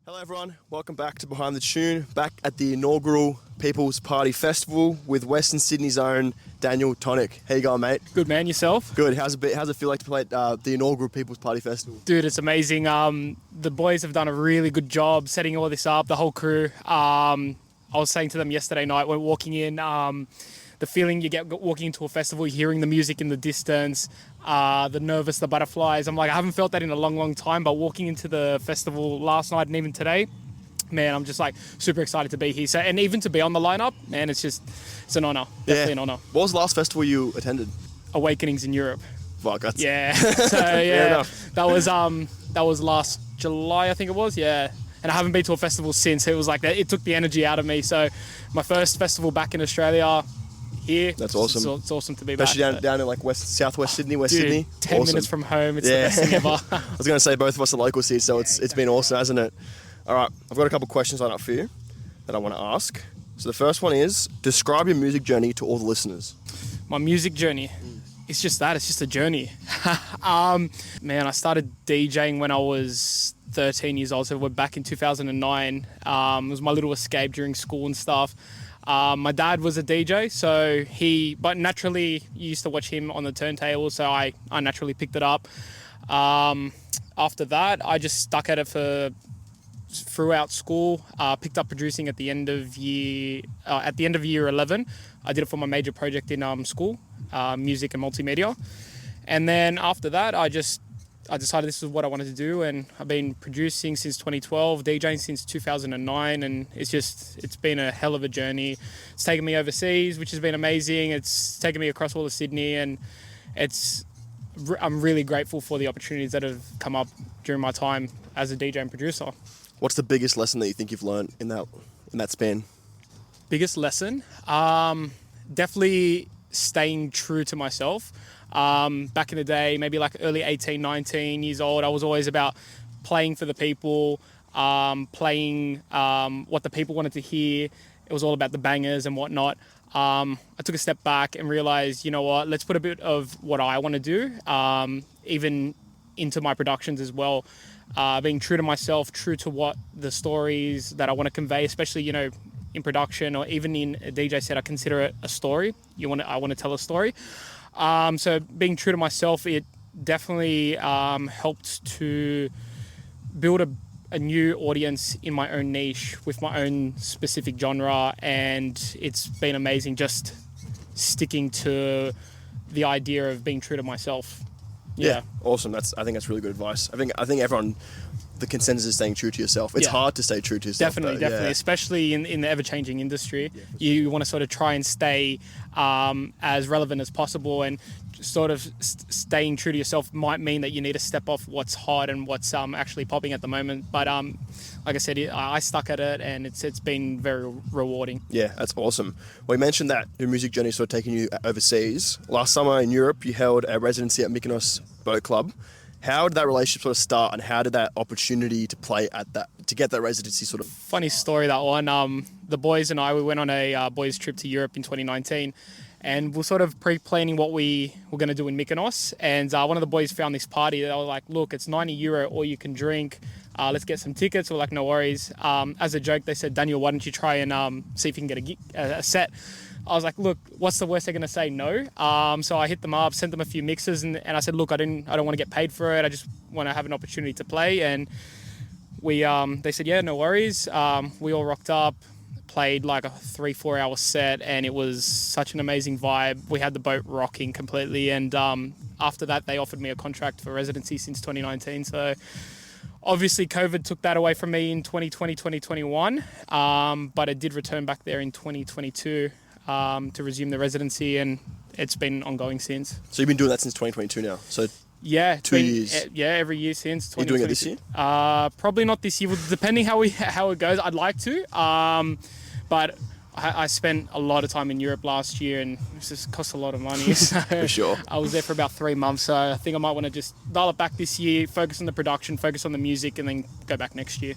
Hello everyone, welcome back to Behind the Tune, back at the inaugural People's Party Festival with Western Sydney's own Daniel Tonik. How you going, mate? Good, man. Yourself? Good. How's it feel like to play at the inaugural People's Party Festival? Dude, it's amazing. The boys have done a really good job setting all this up, the whole crew. I was saying to them yesterday night when walking in, the feeling you get walking into a festival, hearing the music in the distance, the nervous, the butterflies. I'm like, I haven't felt that in a long, long time, but walking into the festival last night and even today, man, I'm just like super excited to be here. So, and even to be on the lineup, man, it's an honor. Definitely an honor. What was the last festival you attended? Awakenings in Europe. Fuck, that's... Yeah. So yeah, that was last July, I think it was. Yeah. And I haven't been to a festival since. It was like that. It took the energy out of me. So my first festival back in Australia. Here. That's awesome. It's awesome to be especially back. down in like southwest Sydney, West Dude, Sydney. 10 minutes from home. It's the best thing ever. I was going to say both of us are locals here, so it's been awesome, hasn't it? All right, I've got a couple of questions lined up for you that I want to ask. So the first one is, describe your music journey to all the listeners. My music journey. It's just that. It's just a journey. Man, I started DJing when I was 13 years old, so we're back in 2009. It was my little escape during school and stuff. My dad was a DJ, but naturally you used to watch him on the turntable, so I naturally picked it up. After that, I just stuck at it throughout school. Picked up producing at the end of year 11. I did it for my major project in school, music and multimedia. And then after that, I decided this is what I wanted to do, and I've been producing since 2012, DJing since 2009, and it's been a hell of a journey. It's taken me overseas, which has been amazing. It's taken me across all of Sydney, and I'm really grateful for the opportunities that have come up during my time as a DJ and producer. What's the biggest lesson that you think you've learned in that span? Biggest lesson? Definitely staying true to myself. Back in the day, maybe like early 18, 19 years old, I was always about playing for the people, playing what the people wanted to hear. It was all about the bangers and whatnot. I took a step back and realized, you know what, let's put a bit of what I want to do, even into my productions as well. Being true to myself, true to what the stories that I want to convey, especially, you know, in production or even in a DJ set, I consider it a story. I want to tell a story. So being true to myself, it definitely helped to build a new audience in my own niche with my own specific genre, and it's been amazing just sticking to the idea of being true to myself. Yeah, awesome. I think that's really good advice. I think everyone, the consensus is staying true to yourself. It's hard to stay true to yourself. Definitely, especially in the ever-changing industry. Yeah, you want to sort of try and stay as relevant as possible, and sort of staying true to yourself might mean that you need to step off what's hot and what's actually popping at the moment. But like I said, I stuck at it, and it's been very rewarding. Yeah, that's awesome. Well, you mentioned that your music journey sort of taking you overseas. Last summer in Europe, you held a residency at Mykonos Boat Club. How did that relationship sort of start, and how did that opportunity to get that residency sort of... Funny story, that one. The boys and we went on a boys trip to Europe in 2019, and we're sort of pre-planning what we were going to do in Mykonos. And one of the boys found this party. They were like, look, it's €90 all you can drink. Let's get some tickets. We're like, no worries. As a joke, they said, Daniel, why don't you try and see if you can get a set? I was like, look, what's the worst they're going to say? No. So I hit them up, sent them a few mixes, and I said, look, I don't want to get paid for it. I just want to have an opportunity to play. And they said, yeah, no worries. We all rocked up, played like a 3-4 hour set, and it was such an amazing vibe. We had the boat rocking completely. And after that, they offered me a contract for residency since 2019. So obviously COVID took that away from me in 2020, 2021. But I did return back there in 2022. To resume the residency, and it's been ongoing since. So you've been doing that since 2022 now? So yeah, 2 years? Yeah, every year since 2022. Are you doing it this year? Probably not this year, depending how it goes. I'd like to, but I spent a lot of time in Europe last year, and it just cost a lot of money. So for sure. I was there for about 3 months, so I think I might want to just dial it back this year, focus on the production, focus on the music, and then go back next year.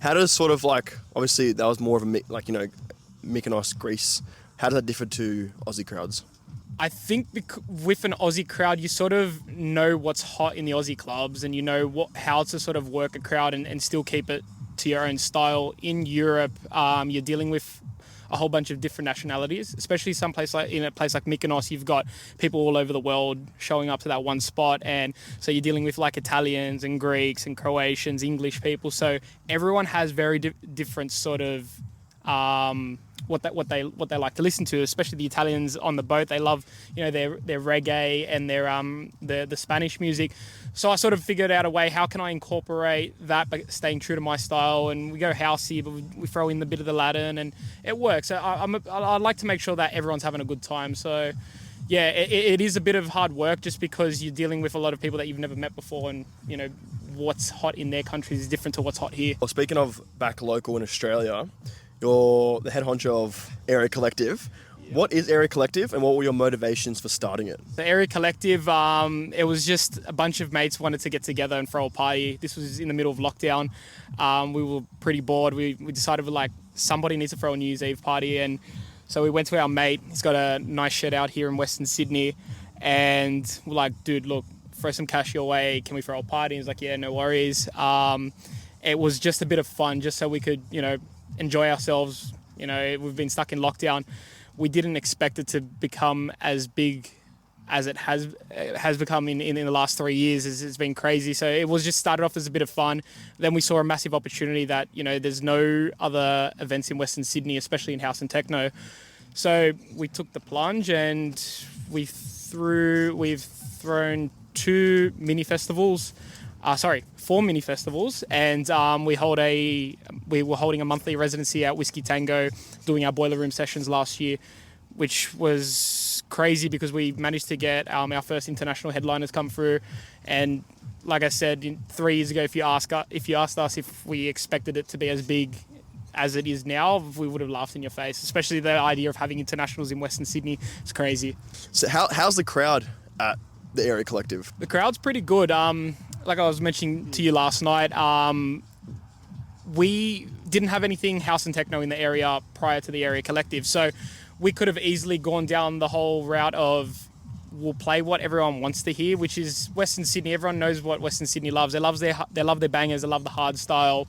How does sort of like, obviously that was more of a, like, you know, Mykonos, Greece. How does that differ to Aussie crowds? I think with an Aussie crowd, you sort of know what's hot in the Aussie clubs, and you know how to sort of work a crowd and still keep it to your own style. In Europe, you're dealing with a whole bunch of different nationalities, especially in a place like Mykonos, you've got people all over the world showing up to that one spot. And so you're dealing with like Italians and Greeks and Croatians, English people. So everyone has very different sort of what they like to listen to, especially the Italians on the boat. They love, their reggae and their the Spanish music. So I sort of figured out a way, how can I incorporate that but staying true to my style? And we go housey, but we throw in the bit of the Latin, and it works. So I like to make sure that everyone's having a good time. So yeah, it is a bit of hard work, just because you're dealing with a lot of people that you've never met before, and what's hot in their countries is different to what's hot here. Well, speaking of back local in Australia, you're the head honcho of Area Collective. What is Area Collective, and what were your motivations for starting it? The Area Collective, it was just a bunch of mates wanted to get together and throw a party. This was in the middle of lockdown. We were pretty bored. We decided somebody needs to throw a New Year's Eve party, and so we went to our mate. He's got a nice shed out here in Western Sydney, and we're like, dude, look, throw some cash your way. Can we throw a party? He's like, yeah, no worries. It was just a bit of fun, just so we could, enjoy ourselves. We've been stuck in lockdown. We didn't expect it to become as big as it has become in the last 3 years. It's been crazy. So it was just started off as a bit of fun. Then we saw a massive opportunity that, there's no other events in Western Sydney, especially in house and techno. So we took the plunge, and we've thrown 4 mini festivals, and we were holding a monthly residency at Whiskey Tango, doing our boiler room sessions last year, which was crazy because we managed to get our first international headliners come through. And like I said, 3 years ago, if you asked us if we expected it to be as big as it is now, we would have laughed in your face. Especially the idea of having internationals in Western Sydney. It's crazy. So how's the crowd at the Area Collective? The crowd's pretty good. Like I was mentioning to you last night, we didn't have anything house and techno in the area prior to the Area Collective. So we could have easily gone down the whole route of, we'll play what everyone wants to hear, which is Western Sydney. Everyone knows what Western Sydney loves. They love their bangers. They love the hard style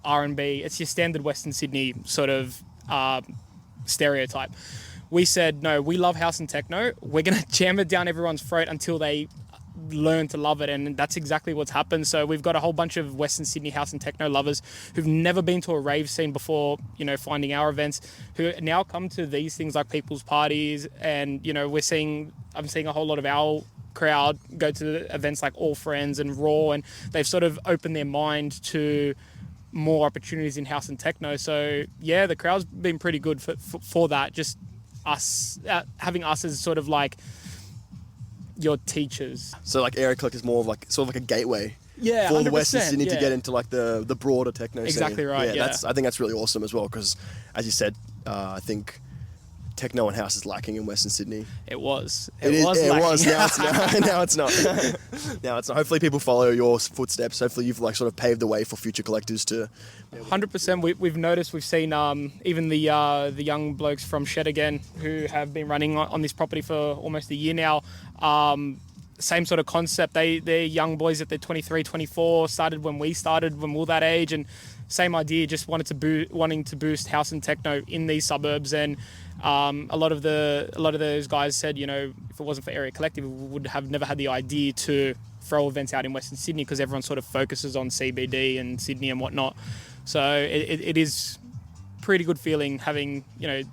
R&B. It's your standard Western Sydney sort of stereotype. We said, no, we love house and techno. We're going to jam it down everyone's throat until they learn to love it, and that's exactly what's happened. So we've got a whole bunch of Western Sydney house and techno lovers who've never been to a rave scene before, finding our events, who now come to these things like people's parties. And I'm seeing a whole lot of our crowd go to events like All Friends and Raw, and they've sort of opened their mind to more opportunities in house and techno. So yeah, the crowd's been pretty good for that. Just us having us as sort of like your teachers. So like Area Collective is more of like sort of like a gateway, yeah, for the Western Sydney to get into like the broader techno scene. Exactly right. Yeah. I think that's really awesome as well, because as you said, I think techno and house is lacking in Western Sydney. It was. It was. Now it's not. Now it's not. Now it's not. Hopefully people follow your footsteps. Hopefully you've like sort of paved the way for future collectives to. 100%. We've noticed. We've seen even the young blokes from Shed Again, who have been running on this property for almost a year now. Same sort of concept. They're young boys at their 23, 24. Started when we were that age, and same idea. Just wanting to boost house and techno in these suburbs. And a lot of those guys said, if it wasn't for Area Collective, we would have never had the idea to throw events out in Western Sydney, because everyone sort of focuses on CBD and Sydney and whatnot. So it is pretty good feeling having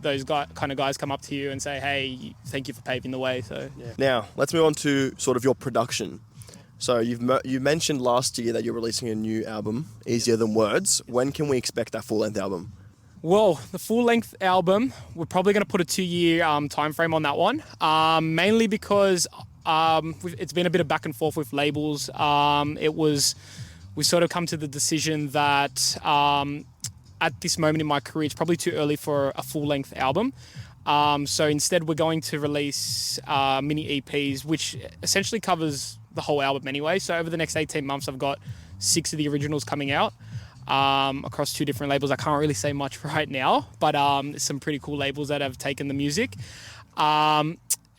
those kind of guys come up to you and say, hey, thank you for paving the way. So yeah. Now let's move on to sort of your production. So you mentioned last year that you're releasing a new album, Easier Than Words. When can we expect that full-length album? Well, the full-length album, we're probably going to put a 2-year time frame on that one, mainly because it's been a bit of back and forth with labels. We sort of come to the decision that at this moment in my career, it's probably too early for a full-length album. So instead, we're going to release mini EPs, which essentially covers the whole album anyway. So over the next 18 months, I've got 6 of the originals coming out across 2 different labels. I can't really say much right now, but some pretty cool labels that have taken the music.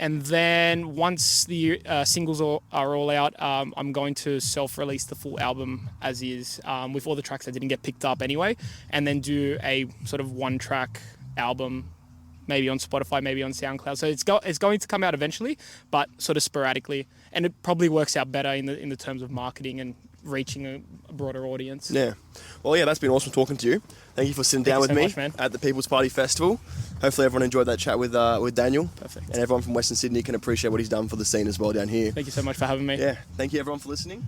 And then once the singles are all out, I'm going to self-release the full album as is, with all the tracks that didn't get picked up anyway, and then do a sort of one-track album, maybe on Spotify, maybe on SoundCloud. So it's going to come out eventually, but sort of sporadically, and it probably works out better in the terms of marketing and reaching a broader audience. Yeah. Well, yeah, that's been awesome talking to you. Thank you for sitting down with so me much, man. at the People's Party Festival. Hopefully everyone enjoyed that chat with Daniel. Perfect. And everyone from Western Sydney can appreciate what he's done for the scene as well down here. Thank you so much for having me. Yeah. Thank you everyone for listening.